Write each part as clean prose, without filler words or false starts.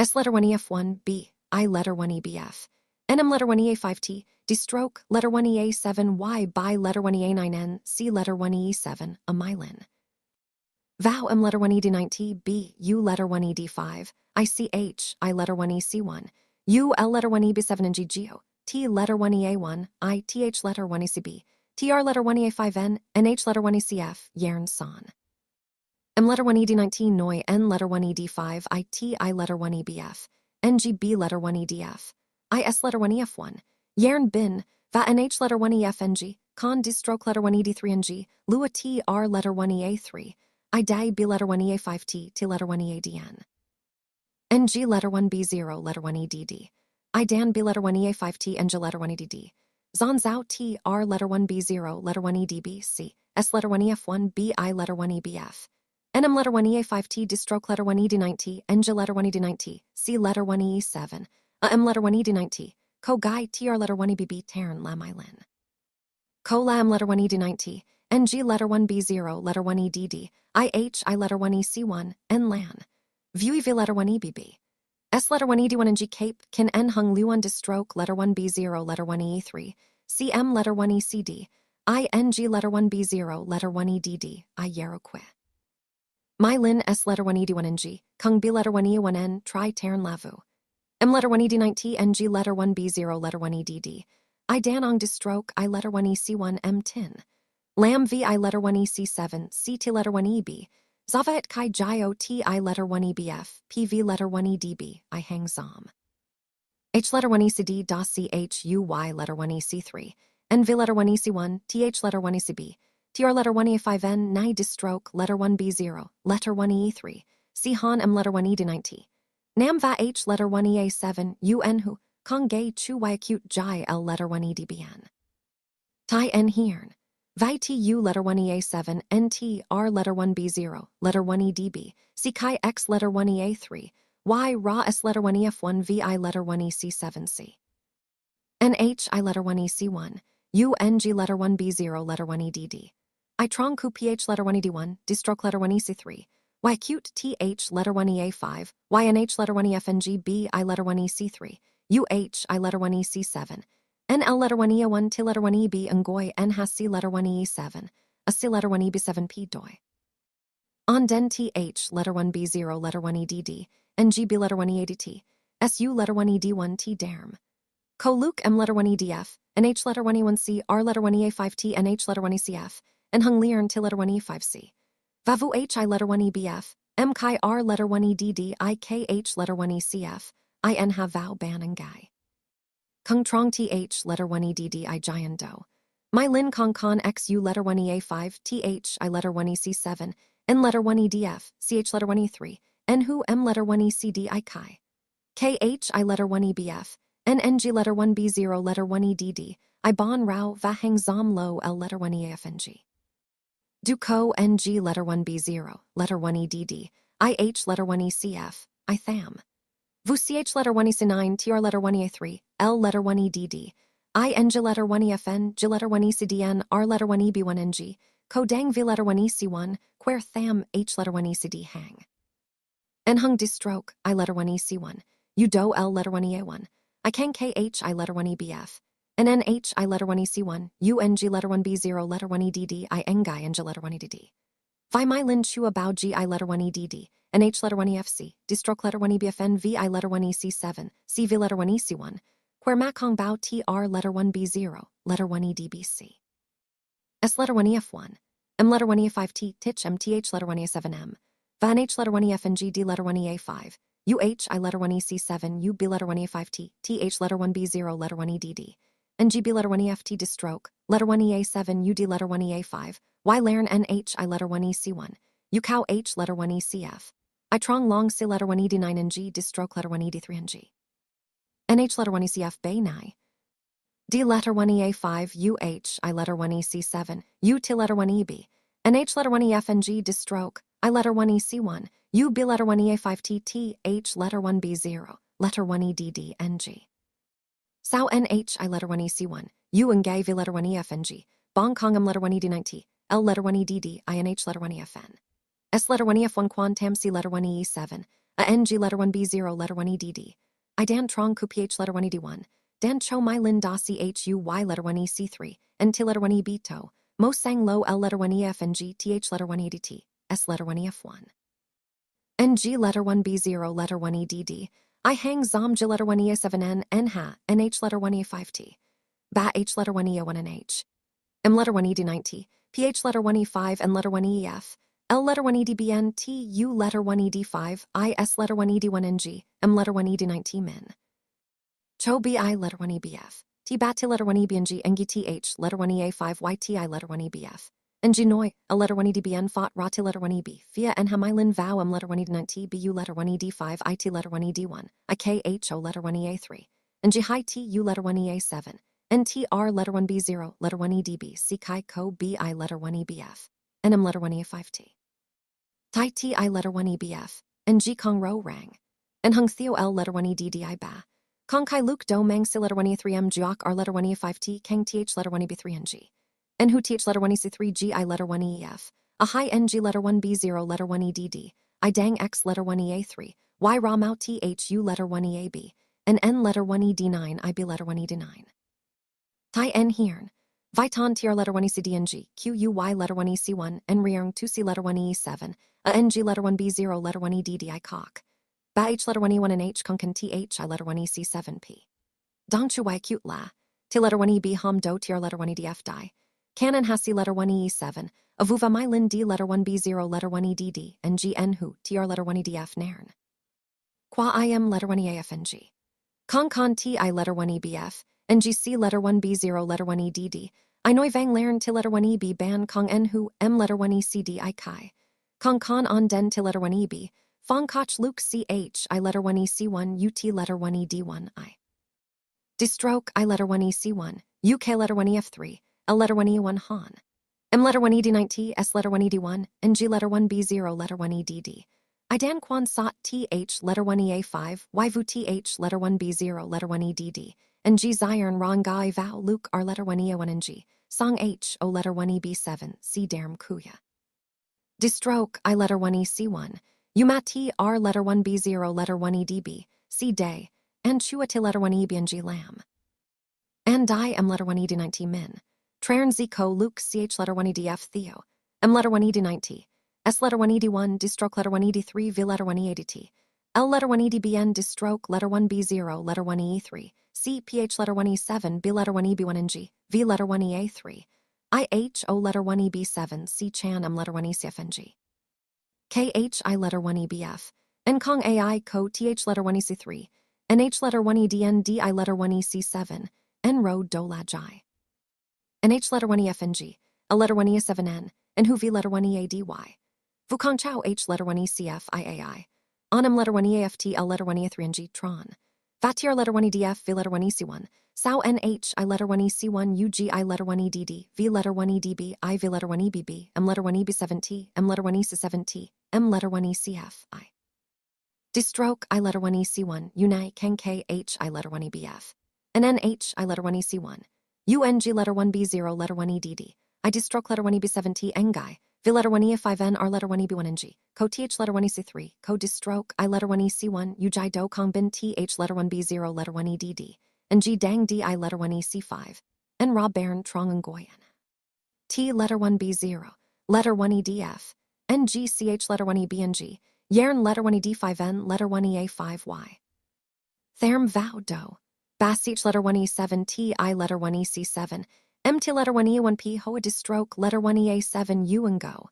S letter 1 EF1 B, I letter 1 EBF, NM letter 1 EA5T, D stroke, letter 1 EA7 Y by letter 1 EA9N, C letter 1 EE7, a mylin. Vowel M letter 1 ED9T, B, U letter 1 ED5, ICH, I letter 1 EC1, U L letter 1 EB7 and G Geo, T letter 1 EA1, I TH letter 1 ECB, TR letter 1 EA5N, NH letter 1 ECF, Yarn Son. M letter 1 ED19 Noi, N letter 1 ED5, IT I letter 1 EBF, NGB letter 1 EDF, IS letter 1 EF1, Yarn Bin, Va NH letter 1 EFNG, Con D stroke letter 1 ED3NG, Lua TR letter 1 EA3, I Dai B letter 1 EA5T, T letter 1 EADN. NG letter 1 B0 letter 1 EDD, I Dan B letter 1 EA5T, NG letter 1 EDD. Zan Zhao TR letter 1 B0 letter 1 EDB, C, S letter 1 EF1 B I letter 1 EBF. NM letter 1 EA5T, D stroke letter 1 ED90, NG letter 1 ED90, C letter 1 EE7, M letter 1 ED90, Ko Gai TR letter 1 EBB, Tarn La Mylin. Ko Lam letter 1 ED90, NG letter 1 B0, letter 1 EDD, IH I letter 1 EC1, N Lan. View EV letter 1 EBB. S letter 1 ED1 and G Cape, Kin N Hung Luan De stroke letter 1 B0, letter 1 E3, CM letter 1 ECD, ING letter 1 B0, letter 1 EDD, I Yarrow Qui. Mylin S letter 1 ED1 and G, Kung B letter 1 E1N, Tri Tarn Lavu. M letter 1 ED90, NG letter 1 B0, letter 1 EDD, I Danong De stroke, I letter 1 EC1, M Tin. Lam V I letter 1 EC7, C T letter 1 EB, Zavaet Kai Jio T I letter 1 EBF, PV letter 1 EDB, I Hang Zom. H letter 1 ECD, Da CHUY letter 1 EC3, NV letter 1 EC1, TH letter 1 ECB, TR letter 1 E5N, Nai De stroke, letter 1 B0, letter 1 E3, C Han M letter 1 ED90. Nam Va H letter 1 EA7, UN Hu, Kong Gay Chu Y acute Jai L letter 1 EDBN. Tai N Hiern. Vi TU letter 1 EA7, NT R letter 1 B0, letter 1 EDB, C Kai X letter 1 EA3, Y Ra S letter 1 EF1 VI letter 1 EC7C. NH I letter 1 EC1, UNG letter 1 B0, letter 1 EDD. I Trong Ku PH letter 1 ED1, D stroke letter 1 EC3, Y Cute TH letter 1 EA5, YNH letter 1 EFNG B I letter 1 EC3, UH I letter 1 EC7, NL letter 1 EA1 T letter 1 EB Ngoy N has C letter 1 EE7, a C letter 1 EB7P Doi. On Den TH letter 1 B0 letter 1 EDD, NGB letter 1 EADT, SU letter 1 ED1 T Derm. Ko Luke M letter 1 EDF, NH letter 1 E1C, R letter 1 EA5T, NH letter 1 ECF, and Hung Liern T letter 1 E5C. Vavu H I letter 1 EBF, M Kai R letter 1 EDD, IKH letter 1 ECF, IN Ha Vau Ban and Gai. Kung Trong TH letter 1 EDD I Jian Do. My Lin Kong Con XU letter 1 EA5, TH I letter 1 EC7, N letter 1 EDF, CH letter 1 E3, N Hu M letter 1 ECD I Kai. KH I letter 1 EBF, NNG letter 1 B0 letter 1 EDD, I Bon Rao Va Hang Zom Lo L letter 1 EAFNG. Du Ko NG letter 1 B0, letter 1 EDD, IH letter 1 ECF, I Tham. Vu CH letter 1 EC9, TR letter 1 EA3, L letter 1 EDD, IN J letter 1 EFN, J letter 1 ECDN, R letter 1 EB1NG, Ko Dang V letter 1 EC1, Quer Tham, H letter 1 ECD Hang. N Hung D stroke, I letter 1 EC1, U Do L letter 1 EA1, I Kang KH I letter 1 EBF, and NH I letter 1 EC1, UNG letter 1 B0 letter 1 EDD, I Ngai NG letter 1 EDD. Vi My Lin Chua Bao G I letter 1 EDD, NH letter 1 EFC, D stroke letter 1 EBFN V I letter 1 EC7, CV letter 1 EC1, Quer Makong Bao TR letter 1 B0, letter 1 EDBC. S letter 1 EF1, M letter 1 EF5T, Tich MTH letter 1 EF7M, Van H letter 1 EFNG D letter 1 EA5, UH I letter 1 EC7, UB letter 1 EF5T, TH letter 1 B0 letter 1 EDD, NGB letter 1 EFT D stroke, letter 1 EA7, UD letter 1 EA5, Y Laren NH I letter 1 EC1, UCow H letter 1 ECF, I Trong Long C letter 1 ED9 and G D stroke letter 1 ED3 and G. NH letter 1 ECF Bay Nai. D letter 1 EA5, UH I letter 1 EC7, U T letter 1 EB, NH letter 1 EF and G D stroke, I letter 1 EC1, UB letter 1 EA5T T H letter 1 B0, letter 1 EDD NG. Sao NH I letter 1 EC1, U and Gay V letter 1 EFNG, Bong Kongam letter 1 ED90, L letter 1 EDD, INH letter 1 EFN. S letter 1 EF1 Quan Tam C letter 1 EE7, A ng letter 1b0 letter 1edd. I dan trong ku ph letter 1ed1. Dan cho my lin da chuy letter 1ec3. And t letter 1eb to. Mo sang lo l letter 1ef and g th letter 1edt. S letter 1ef1. Ng letter 1b0 letter 1edd. I hang zom j letter 1e7n n ha nh letter 1e5t. Ba h letter 1e1 and h. M letter 1ed90. Ph letter 1e5 and letter 1ef. L letter 1edbn t u letter 1ed5 I s letter 1ed1 ng. M letter 1ed19 min. Cho bi letter 1ebf. T bat t letter 1ebng ng th letter 1ea5 yti letter 1ebf. Ng noi a letter 1edbn fought ra t letter 1eb. Fia en hamilin vow m letter 1ed90 bu letter 1ed5 it letter 1ed1. Ikho letter 1ea3. Ng hi t u letter 1ea7. NTR letter 1b0 letter 1edb c chi ko bi letter 1ebf. NM letter 1ea5t. Tai ti letter 1ebf. Ng kong ro rang. En hung theo l letter 1eddi ba. Kong kai luke do mang si letter 1e3m jiok r letter 1e5t kang th letter 1eb3ng. En hu th letter 1ec3 gi letter 1ef. A high ng letter 1b0 letter 1edd. I dang x letter 1ea3. Y ra mao thu letter 1eab. And n letter 1ed9 I b letter 1ed9. Tai en hiern. Viton tier letter 1ecdng. Quy letter 1ec1. En riang 2c letter 1e7. A ng letter 1b0 letter 1edd I cock. Ba h letter 1e1 and h konkan th I letter 1ec7p. Dong chu y cute la. T letter 1eb hom do tier letter 1edf die. Canon hasi letter 1e7. Avuva my lin d letter 1b0 letter 1edd. And gn hu tier letter 1edf nairn. Qua im letter 1eafng. Kong kon ti letter 1ebf. NGC letter 1b0 letter 1edd. I noi vang laren til letter 1eb ban kong en hu m letter 1ecd I kai. Kong kon on den til letter 1eb. Fong koch luke ch I letter 1ec1 ut letter 1ed1 I. Distroke I letter 1ec1. uk letter 1ef3. L letter 1e1 han. M letter 1ed90 s letter 1ed1. And g letter 1b0 letter 1edd. I dan quan sot th letter 1ea5 y vu th letter 1b0 letter 1edd. And g zion rong gai vow luke r letter 1e1 and g. Song h o letter 1eb7 c derm kuya. Distroke I letter 1ec1. Umati r letter 1b0 letter 1edb. C day. And chuati letter 1eb and g lam. And I am letter 1ed90 min. Trern ziko luke ch letter 1edf theo. M letter 1ed90. S letter 1ed1 distroke letter 1ed3 v letter 1edt. L letter 1edbn distroke letter 1b0 letter 1e3. C ph letter 1e7 b letter 1eb1 and g. V letter 1ea3. I h o letter 1eb7 c chan m letter 1ecfng. KH I letter 1ebf. N kong ai ko th letter 1ec3. NH letter 1edn d I letter 1ec7. N ro do la jai. NH letter 1efng. A letter 1e7n. And hu v letter 1eady. Vu kong chao h letter 1ecf iai. Onam letter 1eaft L letter 1e3 and g tron. Vatier letter 1edf v letter 1ec1. Sao nh I letter 1ec1 ug I letter 1edd. V letter 1edb I v letter 1ebb. M letter 1eb7t. M letter 1ec7t. M letter 1ecf I. Distroke I letter 1ec1. Unai keng kh I letter 1ebf. And nh I letter 1ec1. UNG letter 1b0 letter 1edd. I distroke letter 1eb7t engai. V letter 1e5n R letter 1eb1 and g. Ko th letter 1ec3. Ko distroke I letter 1ec1 ujai do kong bin th letter 1b0 letter 1edd. And g dang d I letter 1ec5. And ra bairn trong ngoyen. T letter 1b0. Letter 1edf. N g ch letter 1eb and g. Yern letter 1ed5n letter 1ea5y. Therm vow do. Basich letter 1e7 t I letter 1ec7. Mt letter 1e1p hoa distroke letter 1ea7 u and go.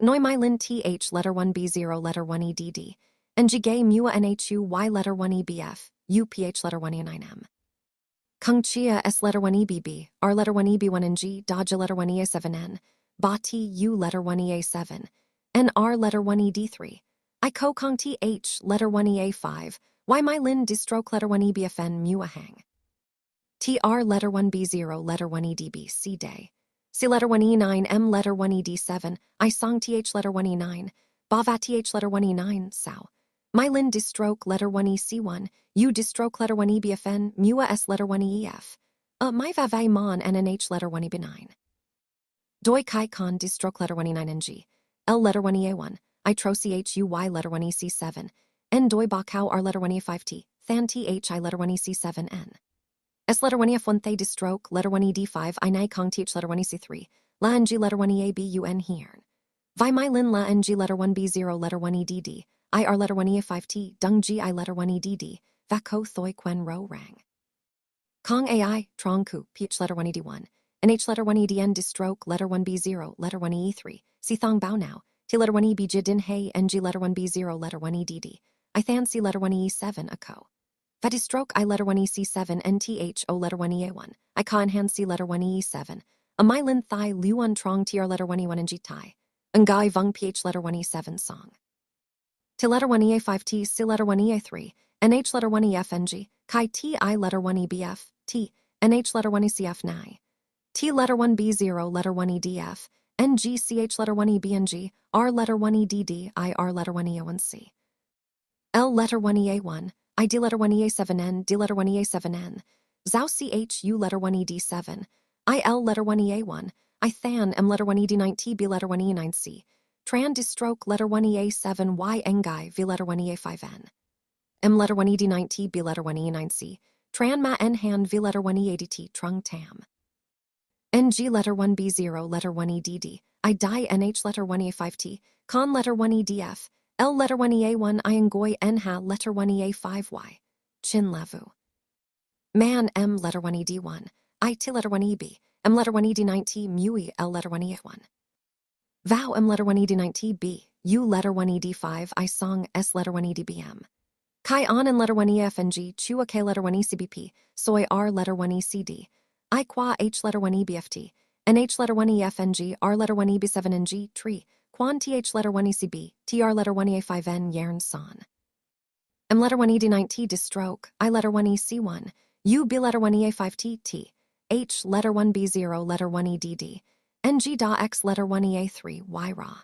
Noi my lin th letter 1b0 letter 1edd. And g gay mua nhu y letter 1ebf. Uph letter 1e9m. Kung chia s letter 1ebb. R letter 1eb1 and g dodge letter 1e7n. Ba t u letter 1ea7. N r letter 1ed3. I ko kong th letter 1ea5. Y my lin distroke letter 1ebfn mua hang. TR letter 1b0 letter 1edb C day. C letter 1e9 M letter 1ed7 I song th letter 1e9 Bava th letter 1e9 Sao. My lin distroke letter 1ec1 U distroke letter 1ebfn Mua S letter 1ef. My vavai mon NNH letter 1eb9. Doi kai con distroke letter 1e9 ng. L letter 1e1 I tro chuy letter 1ec7 N doi ba cow R letter 1 E5T, Than TH I letter 1 EC7N. S letter 1 F1 Thay distroke, letter 1 ED5 I Nai Kong TH letter 1 EC3, La NG letter 1 EABUN here. Vi my lin La NG letter 1 B0 letter 1 EDD, IR letter 1 EA5T, Dung G I letter 1 EDD, Vako Thoi Quen Ro Rang. Kong AI, Trong Ku, Peach letter 1 ED1, NH letter 1 EDN distroke, letter 1 B0, letter 1 E3, Si Thong Bao Now, T letter 1 EB Jidin Hey, NG letter 1 B0, letter 1 EDD, I Than C letter 1 E7 a ko. Vadistroke I letter 1 EC7 NTH O letter 1 EA1, I Ka Hand C letter 1 EE7, a Mylin Thai Luan Trong TR letter 1 E1 NG Tai, Ngai Vung PH letter 1 E7 song. T letter 1 EA5T C letter 1 EA3, NH letter 1 EFNG, Kai T I letter 1 EBF, T, NH letter 1 ECF Nai. T letter 1 B0 letter 1 EDF, NG CH letter 1 EBNG, R letter 1 EDD, I R letter 1 EO1C. L letter 1 EA1, ID letter 1 EA7N, D letter 1 EA7N, Zhao CHU letter 1 ED7, IL letter 1 EA1, I Than M letter 1 ED9 T B letter 1 E9C, Tran distroke letter 1 EA7 Y Ngai V letter 1 EA5N, M letter 1 ED9 T B letter 1 E9C, Tran Ma N Han V letter 1 E80T Trung Tam. NG letter 1 B0 letter 1 EDD, I Die NH letter 1 EA5T, Con letter 1 EDF, L letter 1 EA1 I Ngoi Nha letter 1 EA5Y, Chin Lavu. Man M letter 1 ED1, I T letter 1 EB, M letter 1 ED9 T Mui L letter 1 EA1. Vow M letter 1 ED9 T B, U letter 1 ED5 I Song S letter 1 EDBM. Kai On and letter 1 EFNG, Chua K letter 1 ECBP, Soy R letter 1 ECD, I Qua H letter 1 EBFT, NH letter 1 EFNG, R letter 1 EB7NG, Tree, Quan TH letter 1 ECB, TR letter 1 EA5N, Yarn Son. M letter 1 ED9 T distroke, I letter 1 EC1, U B letter 1 EA5T T, H letter 1 B0 letter 1 EDD, NG Da X letter 1 EA3 Y Ra.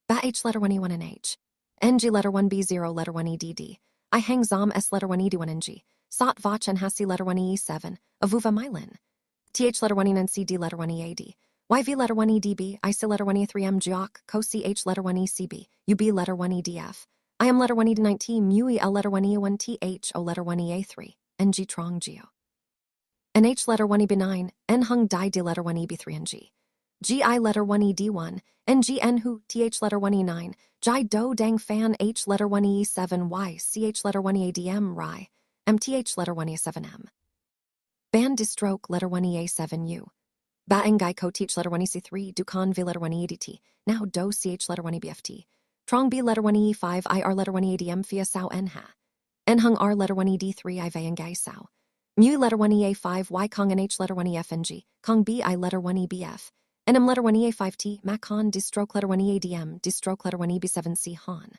Ba H letter 1 E1 NH, NG letter 1 B0 letter 1 EDD, I Hang Zom S letter 1 ED1 NG, Sot Vach and Hasi letter 1 EE7, Avuva Mylin. TH letter 1 E9 CD letter 1 EAD, YV letter 1 EDB, IC letter 1 E3M Jock, Co CH letter 1 ECB, UB letter 1 EDF, IM letter 1 ED19 MUI L letter 1 E1 TH O letter 1 EA3, NG Trong Geo. NH letter 1 EB9, N Hung Dai D letter 1 EB3 NG. GI letter 1 ED1, NG N Hu TH letter 1 E9, Jai Do Dang Fan H letter 1 E7 Y CH letter 1 EADM Rai, MTH letter 1 E7M. Ban distroke letter 1 EA7U. Ba Ngai Ko Teach letter 1 EC3, Dukan V letter 1 EADT, now Do CH letter 1 EBFT. Trong B letter 1 E5, IR letter 1 EADM Fia Sao Nha. N Hung R letter 1 ED3, I Vai Ngai Sao. Mu letter 1 EA5, Y Kong NH letter 1 EFNG, Kong B I letter 1 EBF. NM letter 1 EA5T, Macon distroke letter 1 EADM, distroke letter 1 EB7C Han.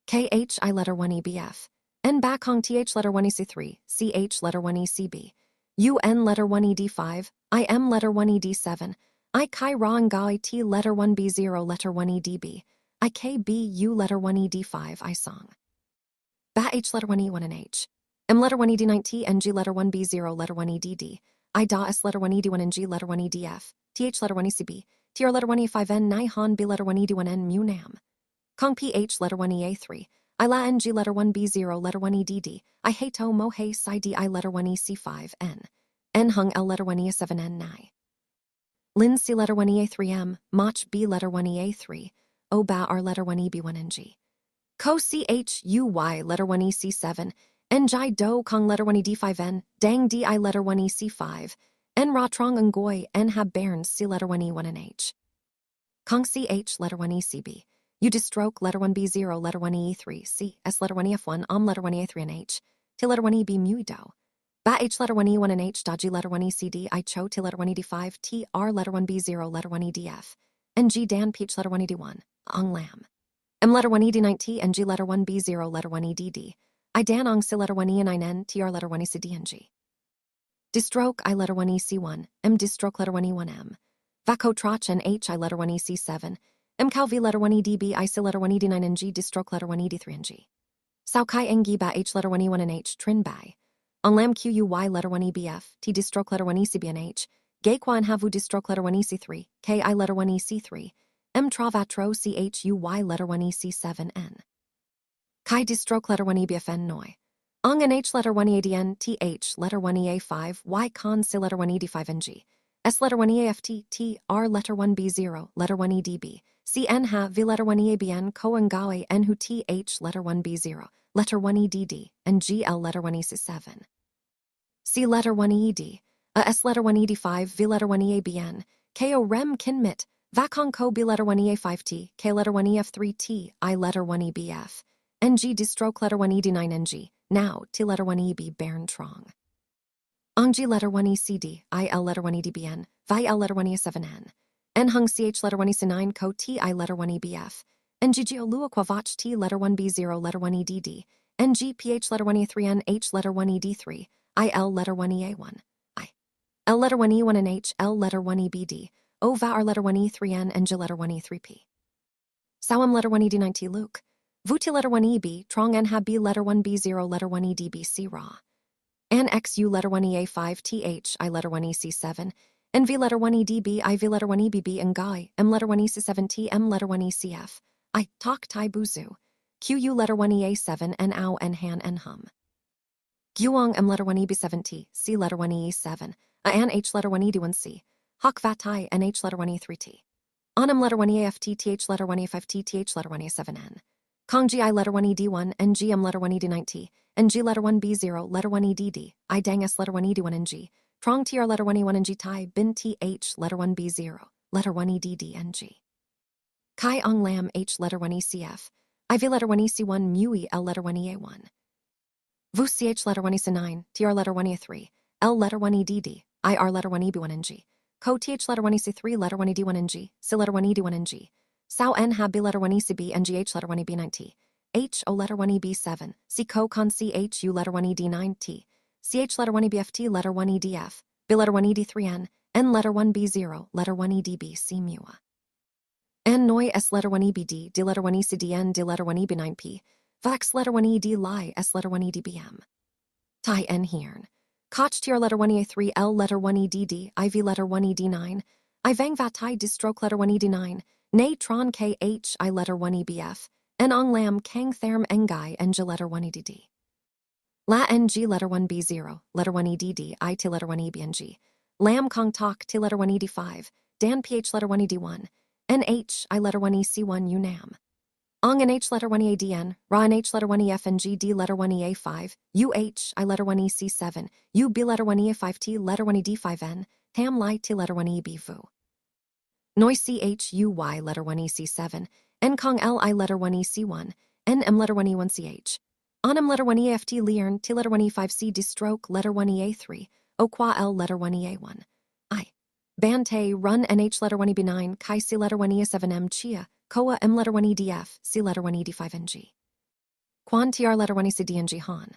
KH I letter 1 EBF. N Ba Kong TH letter 1 EC3, CH letter 1 ECB. UN letter 1 ED5, IM letter 1 ED7, I Kai Ra Ngai T letter 1 B0 letter 1 EDB, IKB U letter 1 ED5 I Song. Ba H letter 1 E1 and H. M letter 1 ED9 T NG letter 1 B0 letter 1 EDD, I Da S letter 1 ED1 and G letter 1 EDF, TH letter 1 ECB, TR letter 1 E5N Nai Han B letter 1 ED1 N Mu Nam. Kong PH letter 1 EA3, I La NG letter 1 B0 letter 1 EDD, I Heito Mo He Sai D I letter 1 EC5 N. N Hung L letter 1 EA7 N Nai. Lin C letter 1 EA3M, Mach B letter 1 EA3, O Ba R letter 1 EB1 NG. Ko CHUY letter 1 EC7, N Jai Do Kong letter 1 ED5N, Dang DI letter 1 EC5, N Ra Trong Ngoi, N Hab Bairns C letter 1 E1 and H. Kong CH letter 1 ECB. U distroke letter 1 B0 letter 1 E3 C S letter 1 EF1 letter 1 EA3 and H, T letter 1 EB Mui Do. Ba H letter 1 E1 and H Daji letter 1 ECD I Cho T letter 1 ED5 T R letter 1 B0 letter 1 EDF, N G Dan Peach letter 1 ED1, Ong Lam. M letter 1 ED9 T and G letter 1 B0 letter 1 EDD, I Dan Ong Si letter 1 E9N TR letter 1 ECD and G. Distroke I letter 1 EC1, M distroke letter 1 E1M. Vako Troch and H I letter 1 EC7, M Cal V letter 1 EDB I Si letter 1 ED9 and G distroke letter 1 ED3 and G. Sao Kai Engi Ba H letter 1 E1 and H Trin Bai. On Lam QUY letter 1 EBF, T distroke letter 1 ECB and H, Gay Quan Havu distroke letter 1 EC3, KI letter 1 EC3, M Travatro CHUY letter 1 EC7 N. Chi D-stroke letter 1 EBFN Noi. Ong and H letter 1 EADN TH letter 1 EA5 Y con C letter 1 ED5 NG. S letter 1 EAFT T R letter 1 B0 letter 1 EDB. C N ha V letter 1 EABN Co and Gawe N who TH letter 1 B0 letter 1 EDD and GL letter 1 EC7. C letter 1 ED. S letter 1 ED5 V letter 1 EABN. KO rem kinmit. Vakong ko B letter 1 EA5T, K letter 1 EF3T, I letter 1 EBF. NG D-stroke letter 1 ED9 NG, now T letter 1 EB Bairn Trong. Ongji letter 1 ECD, IL letter 1 EDBN, Vi L letter 1 E7N. N hung CH letter 1 EC9 ko T I letter 1 EBF. NGG Olua Quavach T letter 1 B0 letter 1 EDD. NG PH letter 1 E3N H letter 1 ED3, IL letter 1 EA1. I. L letter 1 E1 and H, L letter 1 EBD. O va R letter 1 E3N and J letter 1 E3P. Sawam letter 1 ED9 T Luke. Vuti letter 1 EB, Trong N ha B letter 1 B0 letter 1 EDB C Ra. An XU letter 1 EA5 TH I letter 1 EC7. And V letter 1 EDB I V letter 1 EBB and Guy M letter 1 EC7 T M letter 1 ECF. I talk Tai Buzu. QU letter 1 EA7 and Ow and Han and Hum. Guong M letter 1 EB7 T C letter 1 EE7. An H letter 1 ED1C. Hawk Vatai and H letter 1 E3T. Onam letter 1 EAFT TH letter 1 E5T TH letter 1 E7N. Kong GI letter 1 ED1 and GM letter 1 ED9T and G letter 1 B0 letter 1 EDD. I dang S letter 1 ED1 and G. Trong TR letter 1 E1 and G Tai Bin TH letter 1 B0 letter 1 EDD and G. Kai Ong Lam H letter 1 ECF. IV letter 1 EC1 Mui L letter 1 EA1. Vu CH letter 1 EC9 TR letter 1 E3 L letter 1 EDD. IR letter 1 EB1 and G. Co TH letter 1 EC3 letter 1 ED1 and G. C letter 1 ED1 and G. Sao N ha B letter 1 ECB and GH letter 1 EB9T. H O letter 1 EB7. C co con CH U letter 1 ED9T. CH letter 1 EBFT letter 1 EDF. B letter 1 ED3N. N letter 1 B0 letter 1 EDB C Mua. N Noi S letter 1 EBD D letter 1 ECDN D letter 1 EB9P. Vax letter 1 ED Li S letter 1 EDBM. Tai N Hiern. Koch tier letter 1 EA3 L letter 1 EDD IV letter 1 ED9. I Vang Vatai Distroke letter 1 ED9. Nay Tron KH I letter 1 EBF. En Ong Lam Kang Therm Engai Enja letter 1 EDD. La NG letter 1 B0 letter 1 EDD I T letter 1 EBNG. Lam Kong Tok T letter 1 ED5. Dan PH letter 1 ED1. NH I letter 1 EC1 UNAM. Ong and H letter 1 EADN, Ra and H letter 1 EF and G D letter 1 EA5, UH I letter 1 EC7, U B letter 1 EA5T letter 1 ED5N, Tam Lai T letter 1 EB Vu. Noi CH UY letter 1 EC7, N Kong L I letter 1 EC1, N M letter 1 E1CH. Onam letter 1 EAFT Liern T letter 1 E5C D-stroke letter 1 EA3, Okwa L letter 1 EA1. I. Bante Run NH letter 1 EB9, Kai C letter 1 EA7M Chia. Koa M letter 1 EDF, C letter 1 ED5NG. Quan TR letter 1 ECDNG Han.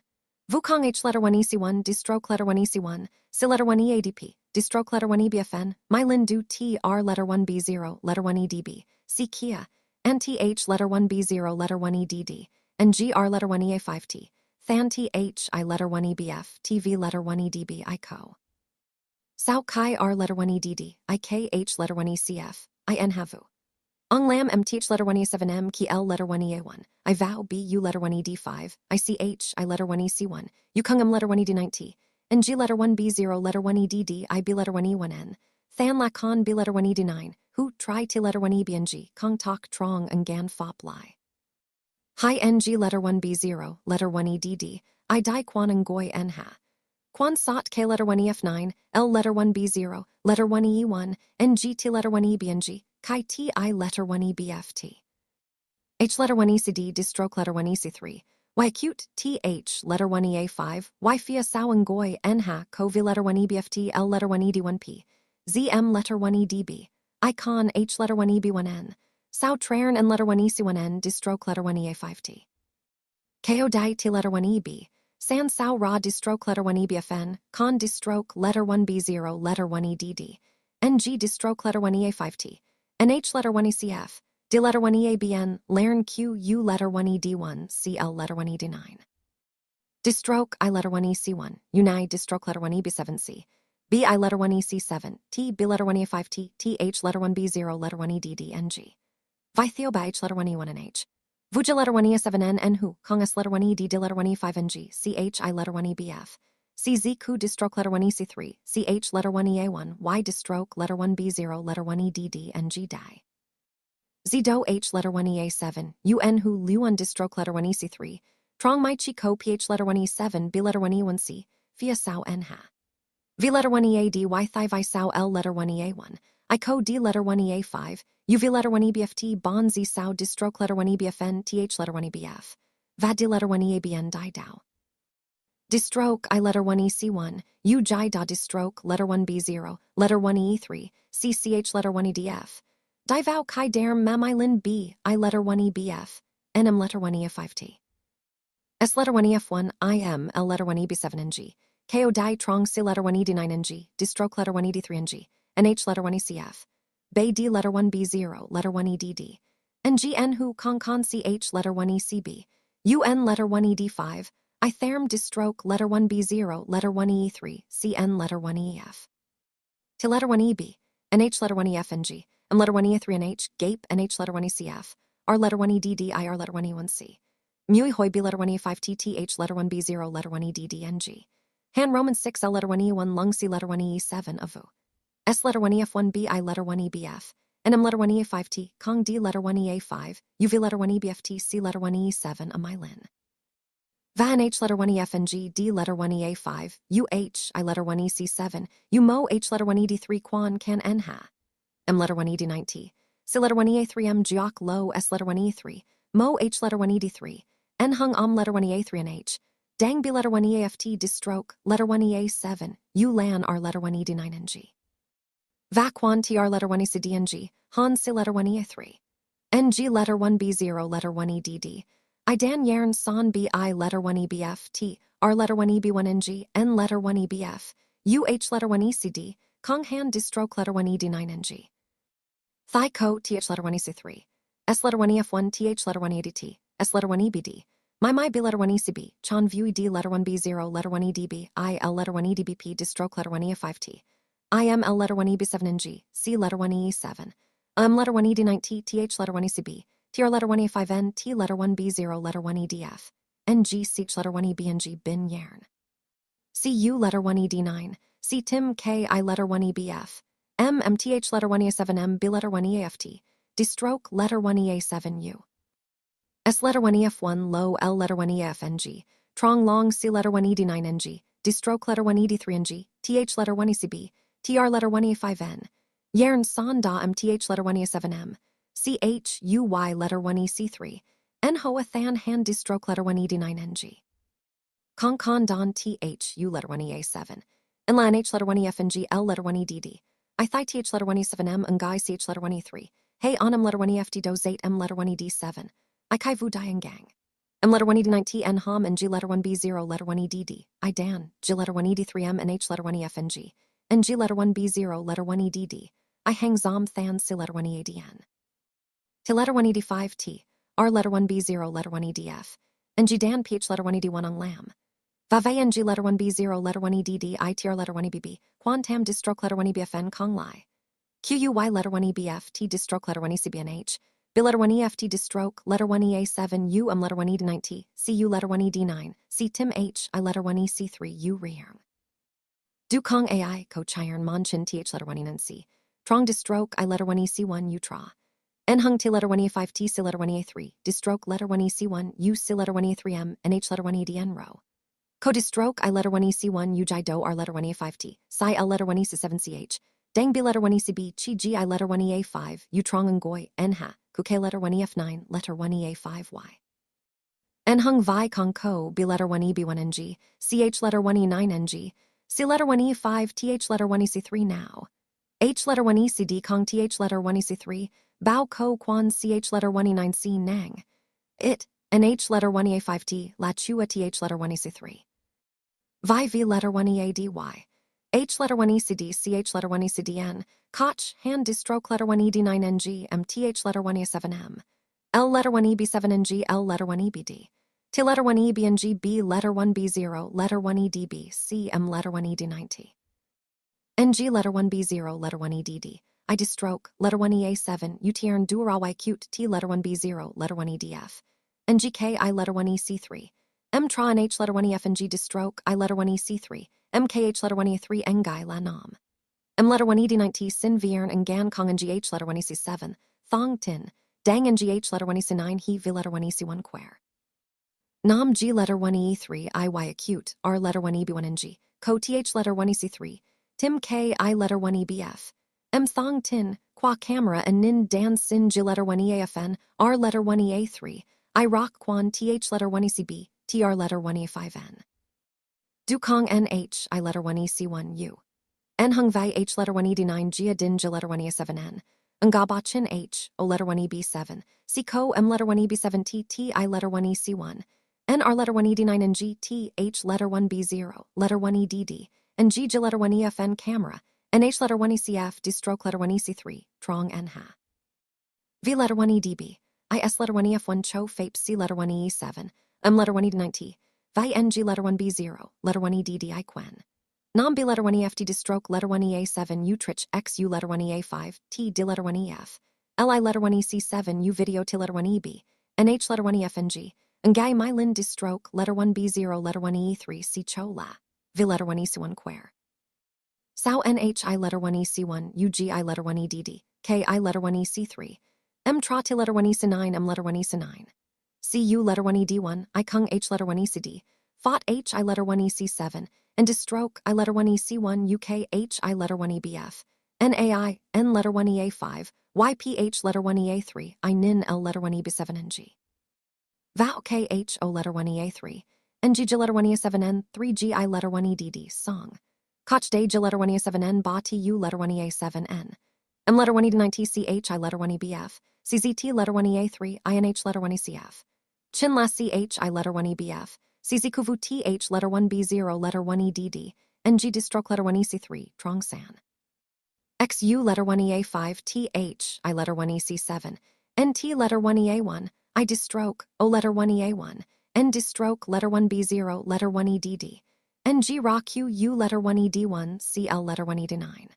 Vukong H letter 1 EC1, D-stroke letter 1 EC1, C letter 1 EADP, D-stroke letter 1 EBFN, Mylin Du TR letter 1 B0, letter 1 EDB, C Kia, NTH letter 1 B0, letter 1 EDD, and GR letter 1 EA5T, Than TH I letter 1 EBF, TV letter 1 EDB ICO. Sao Kai R letter 1 EDD, IKH letter 1 ECF, IN Havu. Ong Lam MTH letter 1 E7M Ki L letter 1 EA1. I vow BU letter 1 ED5. ICH I letter 1 EC1. Ukungum letter 1 ED9T. And G letter 1 B0 letter 1 EDD IB letter 1 E1N. Than Lakon B letter 1 ED9. Hu Tri T letter 1 EBNG. Kong Tok Trong and Gan Fop Lai. Hi NG letter 1 B0 letter 1 EDD. I Dai Quan and Goy Nha. Quan Sot K letter 1 EF9. L letter 1 B0 letter 1 E1. And G T letter 1 EBNG. Kai T I letter 1 EBFT. H letter 1 ECD D-stroke letter 1 EC3. Y acute TH letter 1 EA5. Y Fia Sao and Goy Nha Co V letter 1 EBFT L letter 1 ED1P. ZM letter 1 EDB. Icon H letter 1 EB1N. Sao Traern and letter 1 EC1N D-stroke letter 1 EA5T. KO Dai T letter 1 EB. San Sao Ra D-stroke letter 1 EBFN. Con D-stroke letter 1 B0 letter 1 EDD. NG D-stroke letter 1 EA5T. NH letter 1 ECF, D letter 1 EABN, Lern Q U letter 1 ED1, CL letter 1 ED9. D-stroke I letter 1 EC1, Unai D-stroke letter 1 EB7C, B I letter 1 EC7, T B letter 1 E5T, TH letter 1 B0 letter 1 EDD NG. Vi Theo by H letter 1 E1 and H. Vuja letter 1 E7N N Hu, Kong S letter 1 E D D letter 1 E5 NG, CH I letter 1 EBF. CZ Ku distroke letter 1 EC3, CH letter 1 EA1, Y distroke letter 1 B0 letter 1 EDD and G die. Z do H letter 1 EA7, UN Hu Luan distroke letter 1 EC3, Trong Mai Chi Ko PH letter 1 E7, B letter 1 E1C, Fia Sao N Ha. V letter 1 EAD, Y Thai Vi Sao L letter 1 EA1, I Co D letter 1 EA5, UV letter 1 EBFT, Bon Z Sao distroke letter 1 EBFN, TH letter 1 EBF, VAD D letter 1 EABN Dai Dao. Distroke I letter 1 EC1, U Jai Da distroke letter 1 B0, letter 1 E3, CCH letter 1 EDF. Dai Vau Kai Derm Mam I Lin B, I letter 1 EBF, NM letter 1 EF5T. S letter 1 EF1, IM, L letter 1 EB7NG, KO Dai Trong C letter 1 ED9NG, distroke letter 1 ED3NG, NH letter 1 ECF. Bay D letter 1 B0, letter 1 EDD. NGN Hu Kong Con CH letter 1 ECB, UN letter 1 ED5, I Therm distroke letter 1 B0, letter 1 E3, CN letter 1 EF. T letter 1 EB, NH letter 1 EFNG, M letter 1 E3 NH, GAPE NH letter 1 ECF, R letter 1 EDD, IR letter 1 E1C. Mui Hoi B letter 1 E5 TTH letter 1 B0, letter 1 EDD NG. Han Roman 6 L letter 1 E1 Lung C letter 1 E7 Avu. S letter 1 EF1 B I letter 1 EBF, NM letter 1 EA5T, Kong D letter 1 EA5, UV letter 1 EBFT, C letter 1 E7 Amylin. Van H letter 1 EFNG, D letter 1 EA5, UH, I letter 1 EC7, UMO H letter 1 ED3 Quan Can Nha. M letter 1 ED90, C letter 1 EA3M Jiok Lo S letter 1 E3, Mo H letter 1 ED3, N Hung letter 1 EA3 and H, Dang B letter 1 EAFT distroke, letter 1 EA7, U Lan R letter 1 ED9NG. Vaquan TR letter 1 ECDNG, Han C letter 1 EA3. NG letter 1 B0 letter 1 EDD. I Dan Yarn San BI letter 1 EBF T, R letter 1 EB1NG, N letter 1 EBF, UH letter 1 ECD, Kong Han distroke letter 1 ED9NG. Thai Co TH letter 1 EC3. S letter 1 EF1 TH letter 1 EDT, S letter 1 EBD. My B letter 1 ECB, Chan Vue D letter 1 B0 letter 1 EDB, I L letter 1 EDBP distroke letter 1 EF5T. IML letter 1 EB7NG, C letter 1 E7, letter 1 ED9T, TH letter 1 ECB, TR letter 1 E5N, T letter 1 B0 letter 1 EDF, NG CH letter 1 EBNG Bin Yarn. CU letter 1 ED9, C Tim K I letter 1 EBF, MTH letter 1 EA7M B letter 1 EAFT, distroke letter 1 EA7U. S letter 1 EF1 Low L letter 1 EFNG, Trong Long C letter 1 ED9NG, distroke letter 1 ED3NG, TH letter 1 ECB, TR letter 1 E5N, Yarn San Da MTH letter 1 E7M, CHUY letter 1 EC3, N Hoa Than Han distroke letter 1 ED9NG. Kong Kon Don THU letter 1 EA7, Nlan H letter 1 EFNG L letter 1 EDD, I Thai TH letter 1 E7M Ngai CH letter 1 E3, Hey Onam letter 1 EFT Do Zate M letter 1 ED7, I Kai Vu Dian Gang. M letter 1 ED9T N Ham and G letter 1 B0 letter 1 EDD, I Dan, G letter 1 ED3M and H letter 1 EFNG. And G letter 1 B0 letter 1 EDD, I hang Zom Than C letter 1 EADN. T letter 1 ED5 T, R letter 1 B0 letter 1 EDF, and G Dan PH letter 1 ED1 on Lam. Vave and G letter 1 B0 letter 1 EDD, ITR letter 1 EBB, Quan Tam distroke letter 1 EBFN Kong Lai. QUY letter 1 EBF T distroke letter 1 ECBNH, B letter 1 EFT distroke letter 1 EA7 U letter 1 ED9T, CU letter 1 ED9, C Tim H I letter 1 EC3 U Rearm. Du Kong AI, Ko Chiron Mon Chin TH letter 1 ENC, Trong distroke I letter 1 EC1 Utra. N Hung T letter 1 E5 T C letter 1 E3, distroke letter 1 EC1 U C letter 1 E3M, and H letter 1 EDN row. Ko distroke I letter 1 EC1 U Jai Do R letter 1 E5 T, Psi L letter 1 EC7CH, Dang B letter 1 ECB, Chi G I letter 1 EA5, U Trong Ngoi, N Ha, Kuke letter 1 EF9, letter 1 EA5Y. N Hung Vi Kong Ko, B letter 1 EB1NG, CH letter 1 E9NG, C letter 1 E5, TH letter 1 EC3 now. H letter 1 ECD Kong TH letter 1 EC3, Bao Ko Quan CH letter 1 E9C Nang. It, and H letter 1 EA5T, La Chua TH letter 1 EC3. Vi V letter 1 EADY. H letter 1 ECD CH letter 1 ECDN, Koch, Han distroke letter 1 ED9NG, MTH letter 1 E7M. L letter 1 EB7NG, L letter 1 EBD. T letter 1 EBNG, B letter 1 B0, letter 1 EDB, C M letter 1 ED90. NG letter 1 B0, letter 1 EDD. I distroke, letter 1 EA7, UTRN Durawai Cute, T letter 1 B0, letter 1 EDF. and G K I letter 1 E C3. M tra and H letter 1 E F and G distroke I letter 1 E C3. M K H letter 1 E 3 Ngai la nam. M letter 1 E D 9 T sin viern and gan kong and GH letter 1 E C7. Thong tin. Dang and GH letter 1 E C9 he v letter 1 E C1 quare. Nam G letter 1 E3 IY acute R letter 1 EB1 and G. Co TH letter 1 EC3. Tim K I letter 1 EBF. M thong tin, qua camera and nin dan sin G letter 1 EAFN, R letter 1 EA3. I rock quan TH letter 1 ECB, TR letter 1 E5N. Du kong NH I letter 1 EC1 U. N hung vai H letter 1 ED9 Gia din G letter 1 EA7N. Ngaba chin H, O letter 1 EB7. C co M letter 1 EB7 T T I letter 1 EC1. N R letter 1 ED9 and G T H letter 1 B0, letter 1 EDD, and G letter 1 EFN camera, and H letter 1 ECF D stroke letter 1 EC3, trong N ha. V letter 1 EDB, I S letter 1 EF1 cho fape C letter 1 EE7, M letter 1 ED9 T, Vi NG letter 1 B0, letter 1 EDD I quen. Nam B letter 1 EFT D stroke letter 1 EA7 U trich X U letter 1 EA5, T D letter 1 EF, LI letter 1 EC7 U video T letter 1 EB, and H letter 1 EFNG. Ngai Mylin distroke letter 1 B0 letter 1 E3 C cho la. V letter 1 EC1 quare. Sao NHI letter 1 EC1 UGI letter 1 EDD. KI letter 1 EC3. M tra T letter 1 EC9 M letter 1 EC9. CU letter 1 ED1 I kung H letter 1 ECD. Fought H I letter 1 EC7. And distroke I letter 1 EC1 UK H I letter 1 EBF. NAI N letter 1 EA5. YPH letter 1 EA3 I nin L letter 1 EB7 NG. Vau KH O letter 1 EA3, NG letter 1 EA7N, 3GI letter 1 EDD, song. Koch day letter 1 EA7N, Ba TU letter 1 EA7N. M letter 1 ED9 TCH I letter 1 EBF, CZT letter 1 EA3, INH letter 1 ECF. Chin la CH I letter 1 EBF, CZ Kuvu TH letter 1 B0 letter 1 EDD, NG distroke letter 1 EC3, Trong San. XU letter 1 EA5 TH I letter 1 EC7, NT letter 1 EA1, I distroke, O letter 1 EA1, N distroke letter 1 B0 letter 1 EDD, NG rock Q U letter 1 ED1 CL letter 1 ED9.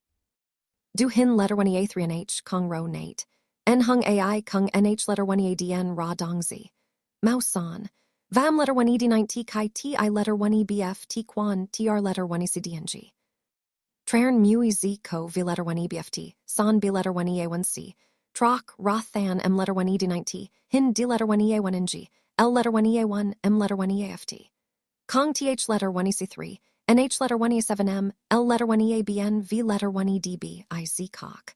Du hin letter 1 EA3 NH Kong ro Nate, N hung AI Kung NH letter 1 EADN Ra Dongzi. Mao San, Vam letter 1 ED9 T Kai T I letter 1 EBF T Quan TR letter 1 ECDNG. Traern Mu Z Co V letter 1 EBFT, San B letter 1 EA1C. Troc, Rothan, M letter 1 ED90, Hin D letter 1 EA1NG, L letter 1 EA1, M letter 1 EAFT. Kong TH letter 1 EC3, NH letter 1 EA7M, L letter 1 EABN, V letter 1 EDB, IZ cock.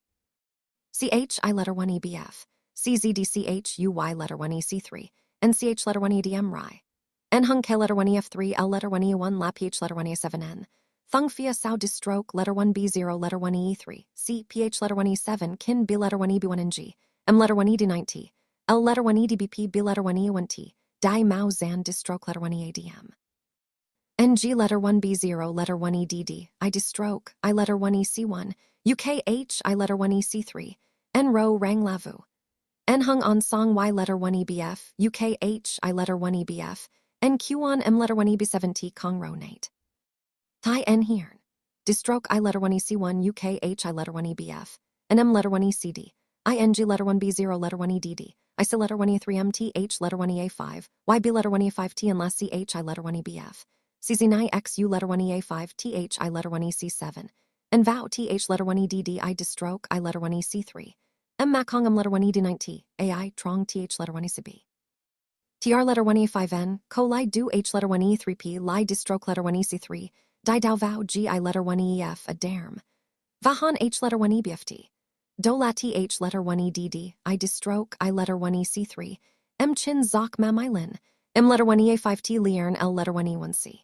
CH I letter 1 EBF, CZDCH UY letter 1 EC3, NCH letter 1 EDM Rai. N hung K letter 1 EF3, L letter 1 EA1, La PH letter 1 EA7N. Thung Fia Sao distroke letter 1 B0 letter 1 E3, C PH letter 1 E7, Kin B letter 1 EB1 and G, M letter 1 ED9T, L letter 1 EDBP, B letter 1 E1T, Dai Mao Zan distroke letter 1 EADM. NG letter 1 B0 letter 1 EDD, I distroke, I letter 1 EC1, UKH I letter 1 EC3, N ro rang lavu. N hung on song Y letter 1 EBF, UKH I letter 1 EBF, NQ on M letter 1 EB7T Kong ro Nate. Thai N Hiern. Distroke I letter 1 EC1 UKH I letter 1 EBF. And M letter 1 ECD. ING letter 1 B0 letter 1 EDD. IC letter 1 E3 MTH letter 1 EA5. YB letter 1 EA5T and la CH I letter 1 EBF. CZ9 XU letter 1 EA5 TH I letter 1 EC7. And VOW TH letter 1 EDD I distroke I letter 1 EC3. M Macong M letter 1 ED9T. AI Trong TH letter 1 ECB. TR letter 1 E5N. Co Li Do H letter 1 E3P. Li distroke letter 1 EC3. Dai Dao Vau G I letter 1 EF a derm. Vahan H letter 1 EBFT. Do la TH letter 1 EDD. I distroke I letter 1 EC3. M Chin Zok Mamilin. M letter 1 EA5T Liern L letter 1 E1C.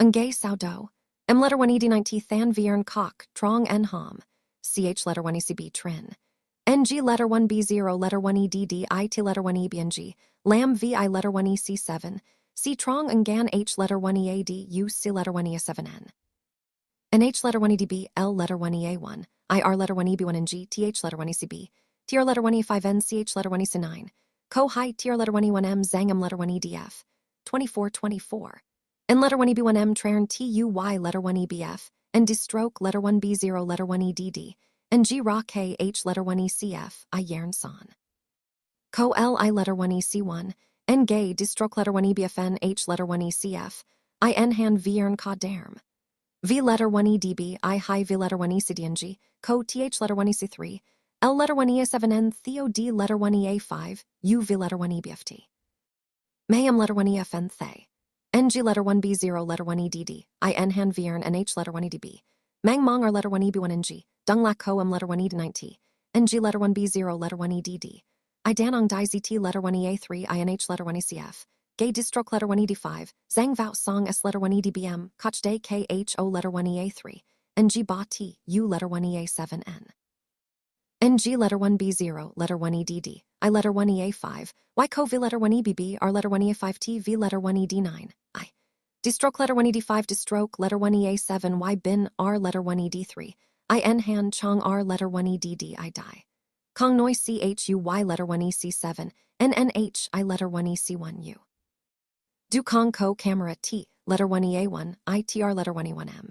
Ngay Sao Do. M letter 1 ED9T Than Viern Kok Trong N Hom. CH letter 1 ECB Trin. NG letter 1 B0 letter 1 EDD IT letter 1 EBNG. Lam VI letter 1 EC7. C Trong Ngan H letter 1 EAD U C letter 1 EA7N. NH letter 1 EDB L letter 1 EA1. IR letter 1 EB1 and G TH letter 1 ECB. TR letter 1 E5N CH letter 1 EC9. Co Hi TR letter 1 E1M Zangam letter 1 EDF. 2424. N letter 1 EB1M Traern TUY letter 1 EBF. And distroke letter 1 B0 letter 1 EDD. And G Ra K H letter 1 ECF I Yarn San. Co L I letter 1 EC1. N gay distroke letter 1 EBFN H letter 1 ECF. I N hand Viern ka derm. V letter 1 EDB I high V letter 1 ECDNG. Co TH letter 1 EC3. L letter 1 EA7N Theo D letter 1 EA5. U V letter 1 EBFT. Mayam letter 1 EFN Thay. NG letter 1 B0 letter 1 EDD. I N hand Viern and H letter 1 EDB. Mang Mong are letter 1 EB1 NG. Dung Lak Koam letter 1 ED90. NG letter 1 B0 letter 1 EDD. I Danong Dai ZT letter 1 EA3 INH letter 1 ECF. Gay Distroke letter 1 ED5. Zhang Vao Song S letter 1 EDBM. Koch Day KHO letter 1 EA3. NG Ba T U letter 1 EA7N. NG letter 1 B0 letter 1 EDD. I letter 1 EA5. Y Co V letter 1 EBB R letter 1 EA5T V letter 1 ED9. I. Distroke letter 1 ED5 Distroke letter 1 EA7 Y Bin R letter 1 ED3. I N Han Chong R letter 1 EDD I die. Kong Noi CHUY letter 1 EC7. NNH I letter 1 EC1U. Du Kong Ko Camera T letter 1 EA1 ITR letter 1 E1M.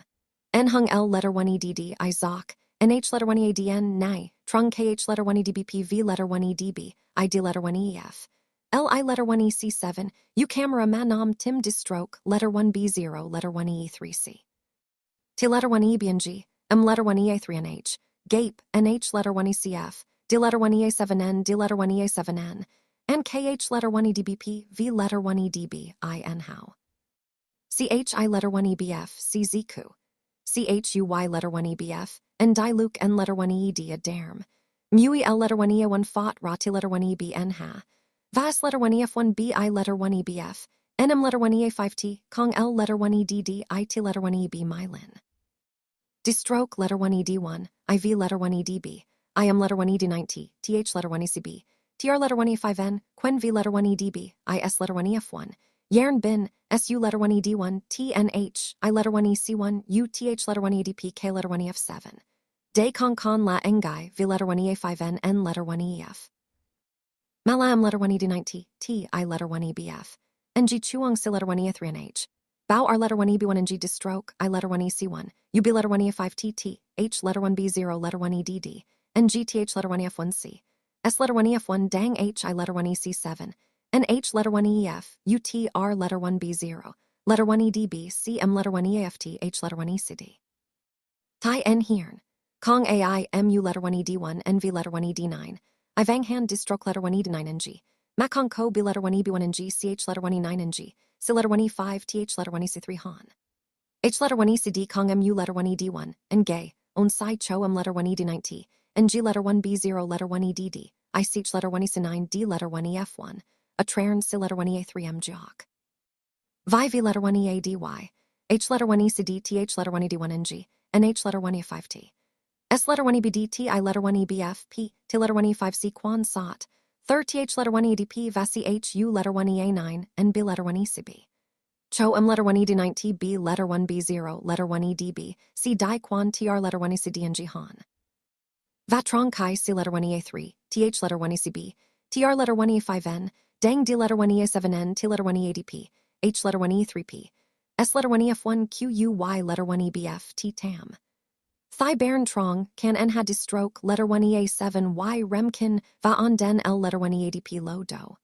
N Hung L letter 1 EDD I Zoc. NH letter 1 EADN Nai. Trung KH letter 1 EDBP V letter 1 EDB. ID letter 1 EF. LI letter 1 EC7. U Camera Manam Tim Distroke letter 1 B0 letter 1 EE3C. T letter 1 EBNG. M letter 1 EA3NH. Gape NH letter 1 ECF. D letter 1 EA7N D letter 1 EA7N. NKH letter 1 EDBP V letter 1 EDB IN How. CHI letter 1 EBF CZQ. CHUY letter 1 EBF. And Diluc N letter 1 EED a derm. Mui L letter 1 EA1 Fought Rati letter 1 EB N Ha. Vas letter 1 EF1 BI letter 1 EBF. NM letter 1 EA5T. Kong L letter 1 EDD IT letter 1 EB Mylin. Distroke letter 1 ED1. IV letter 1 EDB. IM letter 1 ED90. TH letter 1 ECB. TR letter 1 E5N. Quen V letter 1 EDB. IS letter 1 EF1. Yarn Bin. SU letter 1 ED1. TNH. I letter 1 EC1. UTH letter 1 EDP. K letter 1 EF7. De Kong Kon La Engai. V letter 1 EA5N. N letter 1 EF. Malam letter 1 ED90. T. I letter 1 EBF. NG Chuang Si letter 1 EA3NH. Bao R letter 1 EB1 NG Distroke. I letter 1 EC1. UB letter 1 EF5TT. H letter 1 B0 letter 1 EDD. NGTH letter 1 EF1C. S letter 1 EF1 Dang H I letter 1 EC7. NH letter 1 EF. UTR letter 1 B0. Letter 1 EDB. CM letter 1 EAFT. H letter 1 ECD. Tai N Hiern. Kong AI MU letter 1 ED1. NV letter 1 ED9. I Vang Han Distroke letter 1 ED9 NG. Makong Ko B letter 1 EB1 NG. CH letter 1 E9 NG. C letter 1 E5. TH letter 1 EC3 Han. H letter 1 ECD Kong MU letter 1 ED1. And Gay. On Sai Cho M letter 1 ED90. And G letter 1 B0 letter 1 EDD. I Ch letter 1 EC9 D letter 1 EF1. A Trairn C letter 1 EA3 M Jock. Vi V letter 1 EADY. H letter 1 ECD TH letter 1 ED1 NG. And H letter 1 E5T. S letter 1 EBD T I letter 1 EBF P. T letter 1 E5C Quan Sot. Third TH letter 1 EDP Vasi H U letter 1 EA9 and B letter 1 ECB. Cho M letter 1 ED9 T B letter 1 B0 letter 1 EDB. C Dai Quan TR letter 1 ECD NG Han. Vatrong Kai C letter 1 EA3. TH letter 1 ECB. TR letter 1 E5N. Dang D letter 1 EA7N. T letter 1 EADP. H letter 1 E3P. S letter 1 EF1 QUY letter 1 EBF T Tam. Thai Baron Trong Can N had Distroke letter 1 EA7 Y Remkin Va On Den L letter 1 EADP Lo Do.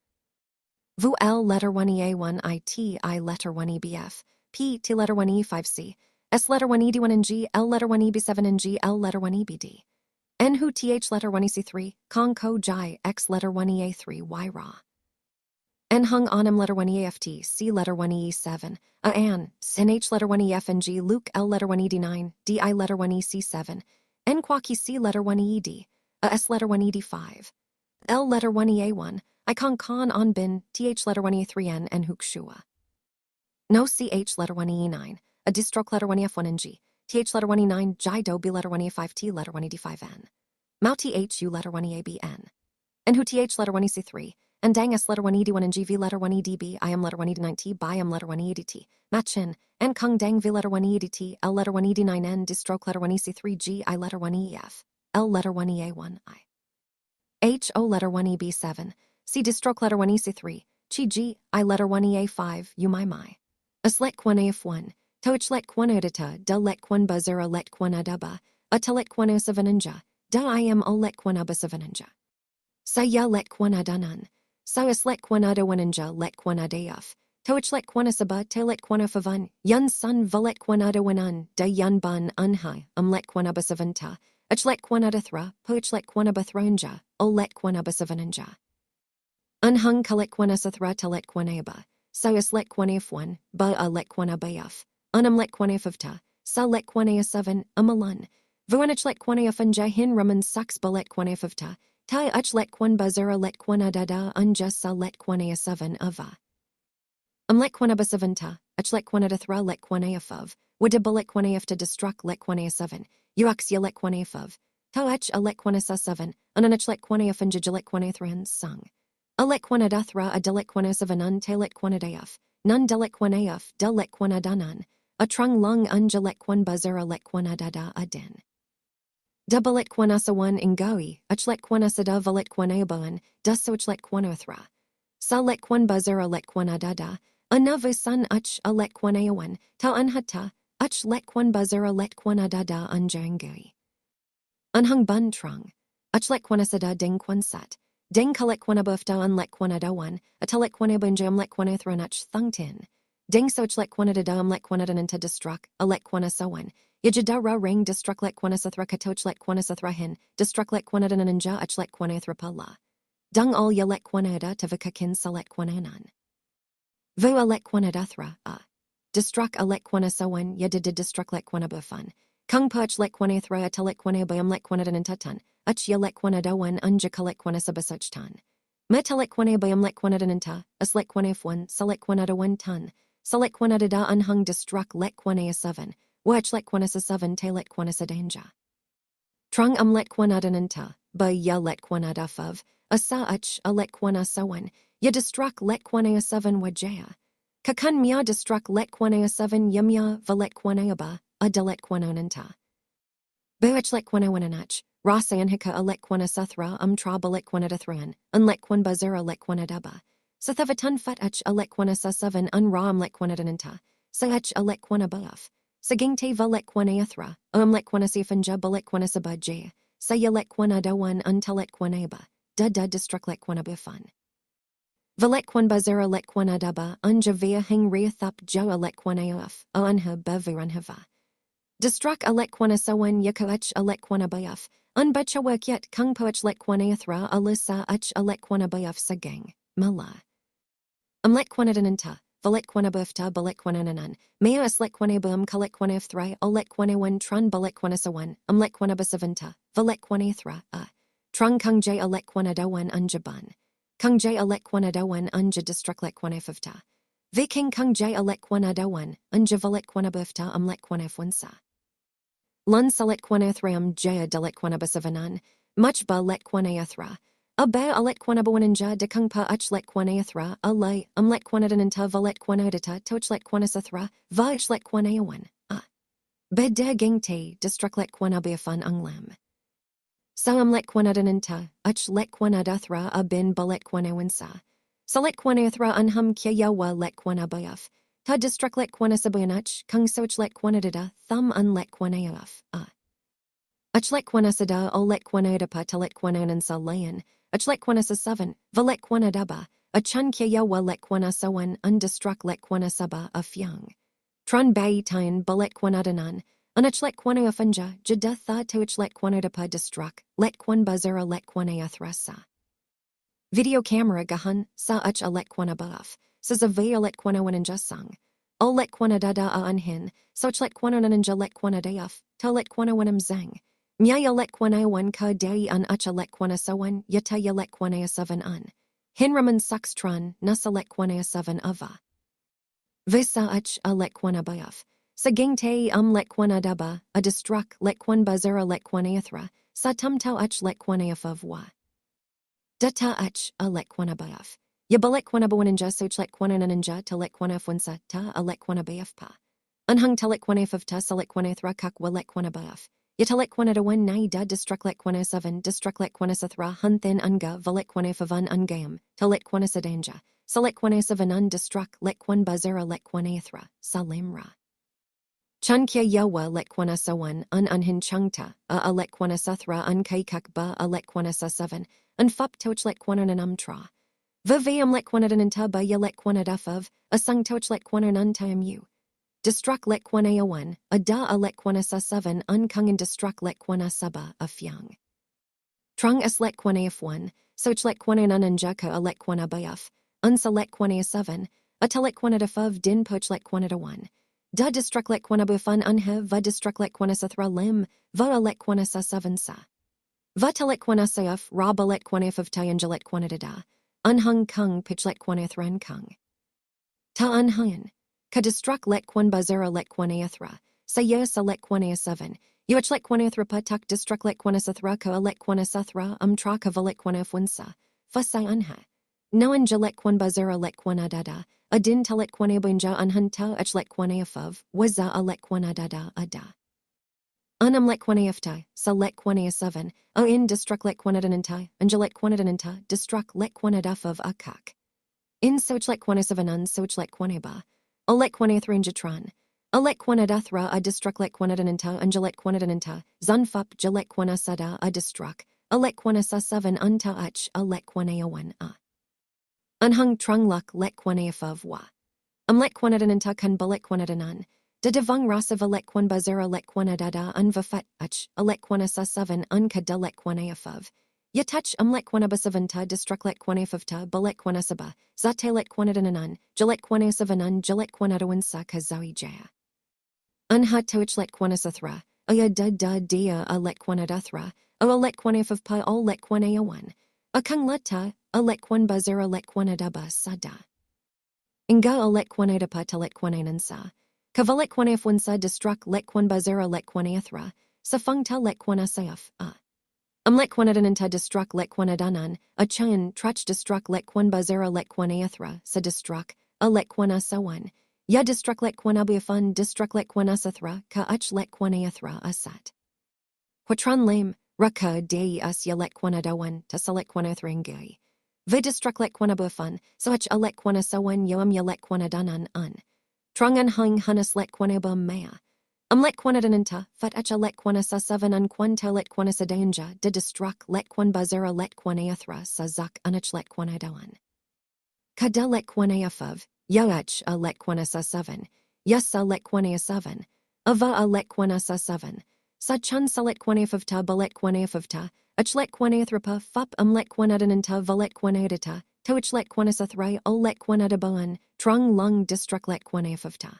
Vu L letter 1 EA1 IT I letter 1 EBF. P T letter 1 E5C. S letter 1 ED1 NG. L letter 1 EB7 NG. L letter 1 EBD. N Hu TH letter 1 EC3. Kong Ko Jai X letter 1 EA3 Y Ra. N Hung Onim letter 1 EAFT. C letter 1 EE7. An. Sin H letter 1 EFNG. Luke L letter 1 ED9. DI letter 1 EC7. N Kwaki C letter 1 ED. S letter 1 ED5. L letter 1 EA1. Icon Con On Bin. TH letter 1 E3N. N Hook Shua. No CH letter 1 EE9. A Distroke letter 1 EF1 NG. TH letter 1 E9. Jai Do B letter 1 E5T letter 1 ED5N. Mao THU letter 1 EABN. N Hu TH letter 1 EC3. And Dang S letter 1 ED1 and GV letter 1 EDB. I am letter 1 ED9T. By am letter 1 EADT. Machin. And Kung Dang V letter 1 EADT. L letter 1 ED9N. Distroke letter 1 EC3. G I letter 1 EF. L letter 1 EA1 I. H O letter 1 EB7. C Distroke letter 1 EC3. Chi G I letter 1 EA5. U my. As let Quan AF1. Toich let Quan Udita. Da let Quan Bazura let Quan Adaba. Atalet Quan Usavananja. Da I am O let Quan Abasavananja. Saya let Quan Adanan. Sao is lekwanada wananja lekwanadayaf. Toach lekwanasaba te lekwanafavun. Yun sun valekwanada wanan. Da yun bun unhai. Lekwanabasavanta. Ach lekwanadathra. Poach lekwanabathronja. O lekwanabasavanja. Unhung kalekwanasethra telekwaneba. Sao is lekwanafwan. Ba a lekwanabayaf. Lekwanafavta. Sa lekwanaya7 amalan. Vuanach lekwanayafanja hin raman saks ba lekwanafavta. Tai ach lekwan bazura lekwanadada unja sa lekwanaya7 ava. Lekwanabasavanta. Ach lekwanadathra lekwanayafav. Wadaba lekwanayafta destruct lekwanaya7. Uax ya lekwanayfav. Tau ach a lekwanasa7. Ananach lekwanayafanja jelekwanaythran sung. A lekwanadathra a delekwanasavanan te lekwanadayaf. Nun delekwanayaf delekwanadanan. A trung lung unja lekwan bazura lekwanadada adin. Double lekwanasa1 ingawi, ach lekwanasada valekwanayabaan, dusoch lekwanothra. Sa lekwan bazura lekwanadada, anavu sun ach a lekwanayawan, ta unhata, ach lekwan bazura lekwanadada unjangui. Unhung bun trung. Ach lekwanasada ding kwansat. Ding kalekwanabufta unlekwanadawan, a telekwanabunjam lekwanathran ach thungtin. Ding soch lekwanadadam lekwanadaninta destruck, a lekwanasawan. Yajadara ring destruck lekwanasethra katoch lekwanasethrahin, destruck lekwanadaninja ach lekwanathrapala. Dung all ya lekwanada tavakakin sa lekwananan. Vu a lekwanadathra, a. Destruck a lekwanasawan yadid destruck lekwanabufan. Kung pach lekwanathra a telekwanabam lekwanadanintan, ach ya lekwanadawan unja kalekwanasabasachtan. Metelekwanabam lekwanadaninta, as lekwanafwan, sa lekwanadawan tan. Salekwanadada unhung destruck lekwanaya7, wach lekwanasa7 te lekwanasa Trung lekwanadaninta, ba ya lekwanadafav, asa ach a lekwanasawan, ya destruck lekwanaya7 wajaya. Kakun mya destruck lekwanaya7 yamya valekwanayaba, a delekwanonanta. Boach lekwanawananach, rasayanhika a lekwanasathra tra balekwanadathran, unlekwan bazura lekwanadaba. Sathavatan fat ach a lekwanasa7 unram lekwanadaninta, sa ach a lekwanabaf. Sagingte va lekwanaathra, lekwanasifanja balekwanasabajaya, sa ya lekwanadawan untelekwanaba, da destruck lekwanabufan. Valekwan bazura lekwanadaba, unja via hing reathup jo a lekwanayaf, o unha bavuranhava. Destruck a lekwanasawan yakoach a lekwanabayaf, unbachawerk yet kung poach lekwanayathra alisa ach a lekwanabayaf sagang, mala. Lekwanadaninta, valekwanabufta balekwanananan, mea as lekwanabum kalekwanafthrai o lekwanewan trun balekwanasawan, lekwanabasavanta, valekwanethra, a. Trung kung jay a lekwanadawan unjaban. Kung jay a lekwanadawan unja destruck lekwanafavta. Viking kung jay a lekwanadawan, unja valekwanabufta lekwanafwansa. Lun sa lekwanethram jaya delekwanabasavanan, much ba lekwanayathra. A ba a lekwanabawananja de kung pa ach lekwanayathra, a lay, lekwanadananta valekwanodata toch lekwanasathra, va ach lekwanayawan, a. Be de gingte, destruck lekwanabiafan unglam. Sa lekwanadananta, ach lekwanaдаthra a bin balekwanaywansa. Sa lekwanayathra unhum kyayawa lekwanabayaf. Ta destruck lekwanasabayanach, kung soch lekwanadada, thum unlekwanayaf, a. Ach lekwanasada o lekwanodapa telekwanonansa layan, ach lekwanasa7, valekwanadaba, a chun kyayawa lekwanasawan undestruck lekwanasaba a fyang. Tron bayi tain balekwanadanan, unach lekwanayafanja, jadatha toach lekwanodapa destruck, lekwan bazura lekwanayathrasa. Video camera gahan, sa ach a lekwanabaf. Says a veil lekwanawanansang. O lekwanadada a unhin, soch lekwanonanja lekwanadayaf, ta lekwanawanam zang. Myaya lekwanayawan ka day un ucha lekwanasawan, yataya lekwanayasavan un. Hinraman sakstran, nasa lekwanayasavan ava. Visa ach a lekwanabayaf. Sagingte lekwanadaba, a destruck lekwan bazura lekwanayathra, sa tumtau ach lekwanayafav wa. Data ach a lekwanabayaf. Yabalekwanabawanaja soch lekwanananja ta lekwanafwansa ta a lekwanabayafpa. Unhung telekwanafavta sa lekwanathra kakwa lekwanabayaf. Yatalekwanadawan nai da destruck lekwana7 destruck lekwanasathra hunthin unga valekwanafavun ungayam, telekwanasodanja, sa lekwanasavanun destruck lekwan bazura lekwanathra, sa limra. Chunkya yawa lekwanasawan unhin chungta, a lekwanasathra unkaikak ba a lekwanasasavan, unfup toch lekwananamtra. Vivam lekwanadanta ba ya lekwanadafav, a sung toch lekwanan time you. Destruct lekwana1, a da a lekwana sa 7 unkung and destruct lekwana saba a fyang. Trung as lekwana f1, soch lekwana nananjaka a lekwana bayaf, unsa lekwana 7, a telekwana dafav din poch lekwana 1. Da destruct lekwana bufan unha va destruct lekwana sathra lim, va a lekwana sa 7 sa. Va telekwana sayaf raba lekwana of tayanja lekwana da, unhung kung pitch lekwana thran kung. Ta unhun. Ka destruct lekwan bazera lekwan athra, sa sa lekwan a7, yuach lekwan athra patak destruct lekwan asathra ka lekwan asathra traka valekwan f1sa, fasai unha. Noan ja lekwan bazera lekwan adada, adin ta lekwan abunja unhunta ach lekwan afav, waza a lekwan adada ada. Unam lekwan afta, sa lekwan a7, o in destruct lekwan adananta, anja lekwan adananta, destruct lekwan adafav akak. In soch lekwan a7 soch lekwan aba. Olekwanathrunjatron. Olekwanadathra a destructlekwanadanta anjalekwanadanta, Zunfup jalekwanasada a destruct, Olekwanasa 7 unta ach Olekwanayawan a. Unhung trungluk lekwanayafov wa. Lekwanadanta kan balekwanadan. De devung rasav Olekwan bazera lekwanadada unvafat ach, Olekwanasa 7 unka delekwanayafov. Yatach lekwanabasavanta destructlekwanafavta balekwanasaba, zatelekwanadananan, jalekwanasavanan jalekwanadawansa kazawi jaya. Unha toichlekwanasthra, aya da dia a lekwanadathra, o lekwanafavpa ol lekwanayawan. A kung leta, a lekwan bazera lekwanadaba sada. Inga o lekwanadapa telekwananansa. Kavalekwanafwansa destruct lekwan bazera lekwanathra, safungta lekwanasayaf a. Lekwanadanta destruct lekwanadanan, a chun truch destruct lekwan bazera lekwanaathra, sa destruct, a lekwana sawan. Ya destruct lekwanabuyafun destruct lekwanasathra, ka ach lekwanaathra asat. Quatron lame, raka dei as ya lekwanadawan, ta sa lekwanathringai. Ve destruct lekwanabuyafun, so ach a lekwanasawan yoam ya lekwanadanan un. Trongan hung hunas lekwanabum mea. Lekwanadanta, fat acha lekwana sa 7 unquanta lekwana sa danja, de destruct lekwan bazera lekwanaathra sa zak unach lekwanadawan. Kada lekwanaafav, yoach a lekwana sa 7, yasa lekwana 7, ava a lekwana sa 7, sa chun sa lekwanafavta balekwanafavta, ach lekwanathrapa fup lekwanadanta valekwanadata, toach lekwanasathrei o lekwanadaban, trong lung destruct lekwanafavta.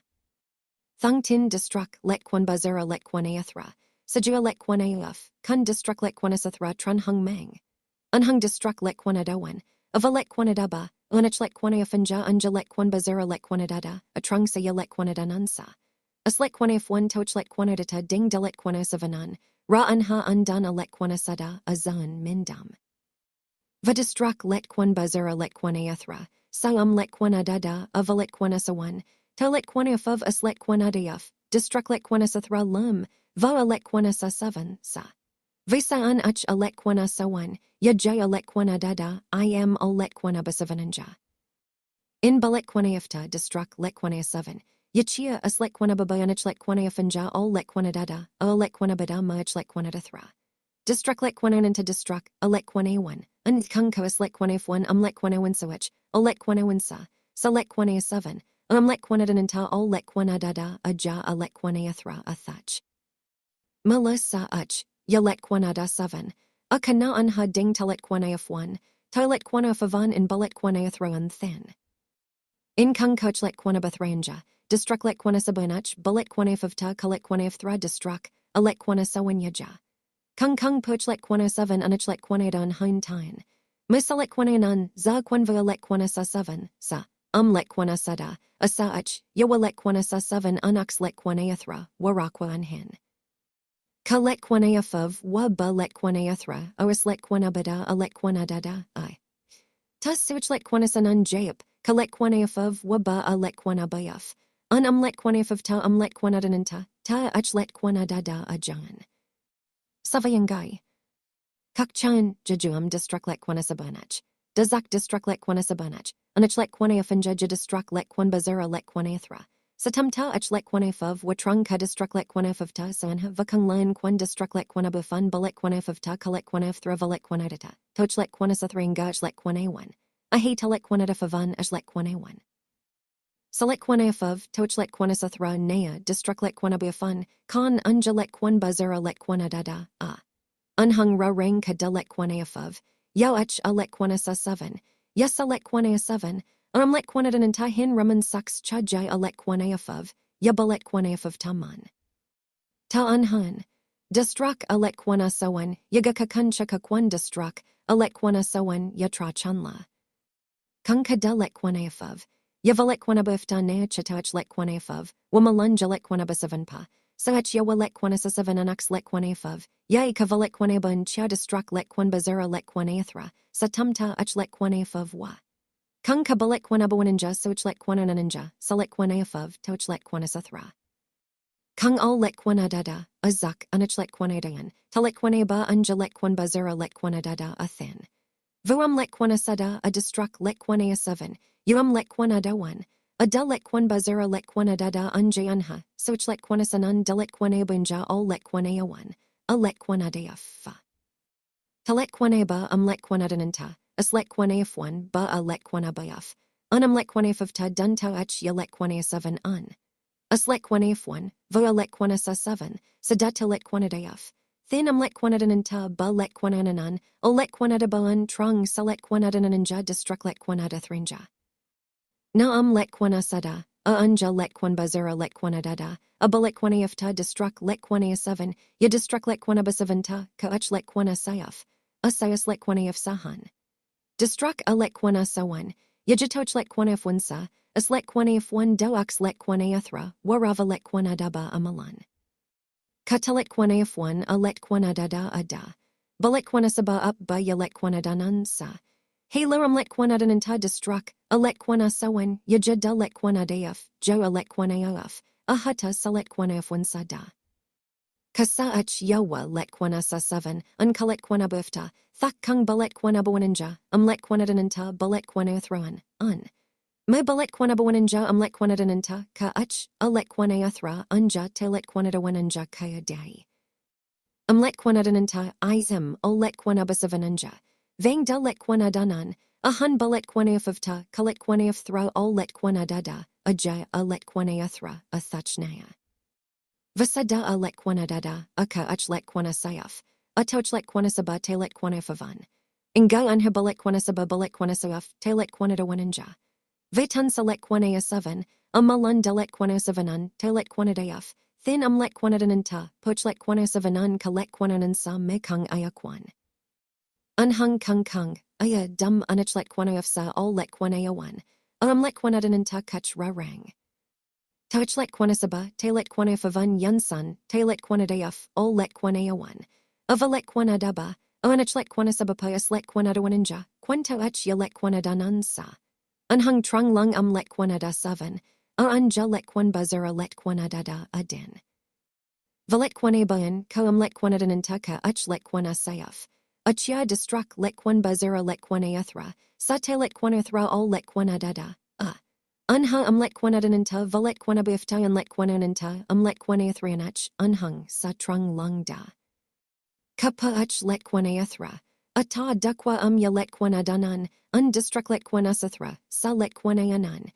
Thung tin destruct lekwan bazera lekwanaathra, sajua lekwanayaf, kun destruct lekwanasthra trun hung mang. Unhung destruct lekwanadawan, ava lekwanadaba, unach lekwanayafanja anja lekwan bazera lekwanadada, a trung saya lekwanadanansa. As lekwanaf1 toch lekwanadata ding de lekwanasavanan, ra unha undan a lekwanasada, a zan mindam. Va destruct lekwan bazera lekwanaathra, sa lekwanadada, ava lekwanasawan, telekwanafov as lekwanadayaf, destruct lekwanasthra lum, va a lekwanasa 7 sa. Visa an ach a lekwanasawan, ya jay a lekwanadada, I am a lekwanabasavananja. In balekwanayafta destruct lekwanaya 7, yachia as lekwanababayanach lekwanayafanja all lekwanadada, o lekwanabada mach lekwanadathra. Destruct lekwanananta destruct, a lekwana1, and kunko as lekwanaf1 lekwanawansawach, o lekwanawinsa, sa lekwanaya 7, lekwanadanta all lekwanadada aja a lekwanaathra a thach. Malasa ach, ya lekwanada 7, a kana unha ding telekwanayaf1, telekwanaafavan in balekwanaathra Thìn. In kung coach lekwanabathranja, destruct lekwanasabunach, balekwanafavta kalekwanafthra destruct, a lekwanasawanyaja. Kung poch lekwana 7 unach lekwanadan hein tine. Misa lekwananan, za kwanva lekwanasa 7, sa. Lekwanasada, asaach, yawa lekwanasa 7 unax lekwanaathra, warakwa unhin. Ka lekwanaafav, wa ba lekwanaathra, oas lekwanabada a lekwanadada, I. Tas such lekwanasanan jayap, ka lekwanaafav, wa ba a lekwanabayaf. Lekwanaafav ta lekwanadananta, ta ach lekwanadada a jan. Savayangai. Kakchan, jajuam destruct lekwanasabunach. Dazak destruct lekwanasabunach, unach lekwanaafinja destruct lekwan bazera lekwanathra. Satumta ach lekwanafov watrung ka destruct lekwanafavta sanha vakung lion kwan destruct lekwanabufun balekwanafavta kalekwanafthra valekwanadata, toch lekwanasathrangach lekwanawan. hate lekwanadafavan as lekwanewan. Salekwaneafav, toch lekwanesathra nea, destruct lekwanabafun, kan unja lekwanbazera lekwanadada, Unhung ra rang ka da lekwaneafav, yo ach a lekwanasa 7, yes a lekwanea 7, lekwanadanan hin raman sucks chajai a lekwaneafav, yabalekwaneafav taman. Ta unhun. Destrak alekwana sawan, yagakakuncha kakwan destrak, alekwana sawan, yatra chanla. Kungka da lekwaneafav, yavalekwanabafta nea chatach lekwaneafav, wamalunja lekwanabasavunpa, sahach yawa lekwanasasavin anux lekwaneafav, yai kavalekwanabun cha destrak lekwanbazara lekwaneathra, satumta ach lekwaneafav wa. Kungka balekwanabawinanja soch lekwanananja, salekwaneafav, toch lekwanasathra. Kung al lekwanadada, azak anach lekwanadayan, talekwaneba anja lekwanbazara lekwanadada a Thìn. Vuam lekwanasada a destruct lekwanea 7, yuam lekwanadawan, a da lekwanbazara lekwanadada unja soch lekwanasanan da lekwanebunja al lekwaneawan, a lekwanadayafa. Talekwaneba lekwanadaninta, as lekwaneafwan ba a lekwanabayaf, lekwaneafta dunta ach ya lekwanea 7 As lekwaneafwan, voa lekwanasa 7, sadata lekwanadayaf. Thìn lekwanadaninta ba lekwanananan, o lekwanadabaan trung sa lekwanadaninja destruct lekwanadathrinja. Na lekwanasada, a unja lekwanbazara lekwanadada, a balekwaneafta destruct lekwanea 7, ya destruct lekwanabasavanta, ka ach lekwanasayaf, a sayas lekwaneaf sahan. Destruct a lekwanasawan, yajatoch lekwaneafwansa, as lekwaneafwan doax lekwaneathra, warava lekwanadaba amalan. Katalekwaneafwan a lekwanadada ada, balekwanasaba up ba ya lekwanadanan Hey liram lekwanadaninta destruct, a lekwanasawan, yajada lekwanadayaf, jo a lekwaneaf, a hata sa lekwaneafwansa da. Kasaach yawa lekwanasa 7, unkalekwanabufta, thak kung balekwanabawinanja, lekwanadaninta balekwaneathran, My balekwanabawinanja lekwanadaninta, ka ach, a lekwaneathra, unja te lekwanadawananja kaya dai. Lekwanadaninta, izem, o lekwanabasavananja, vang da lekwanadanan, a hun balekwaneafavta, kalekwaneafthra o lekwanadada, ajay a lekwaneathra, a thachnaya. Vasada a lekwanadada, a ka ach lekwanasayaf, a toch lekwanasaba te lekwanefavan. Inga unha balekwanasaba balekwanasayaf, te lekwanadawananja. Vetun sa lekwanea 7, a malun de lekwanasavanan, te lekwanadayaf, Thìn lekwanadaninta, poch lekwanasavanan ka lekwananansa me kung ayakwan. Unhung kung, aya dum unach lekwanayafsa all lekwaneawan, lekwanadaninta kach ra rang. Toch lekwanasaba, te lekwanefavan yunsan, te lekwanadayaf, all lekwaneawan. Ava lekwanadaba, unach lekwanasabapayas lekwanadawaninja, quanto ach ya lekwanadanan Unhung trung lung lekwanada 7, anja lekwanbazara lekwanadada adin. Valekwanebayan ko lekwanadaninta ka ach lekwanasayaf. Achia destruct lekwanbazara lekwaneathra, sa te lekwaneathra all lekwanadada, Unha lekwanadaninta valekwanabiftayan lekwanananta lekwaneathrianach, unhung sa trung lung da. Kappa ach lekwaneathra, ata dakwa ya lekwanadanan, undestruct lekwanasathra, sa lekwaneanan,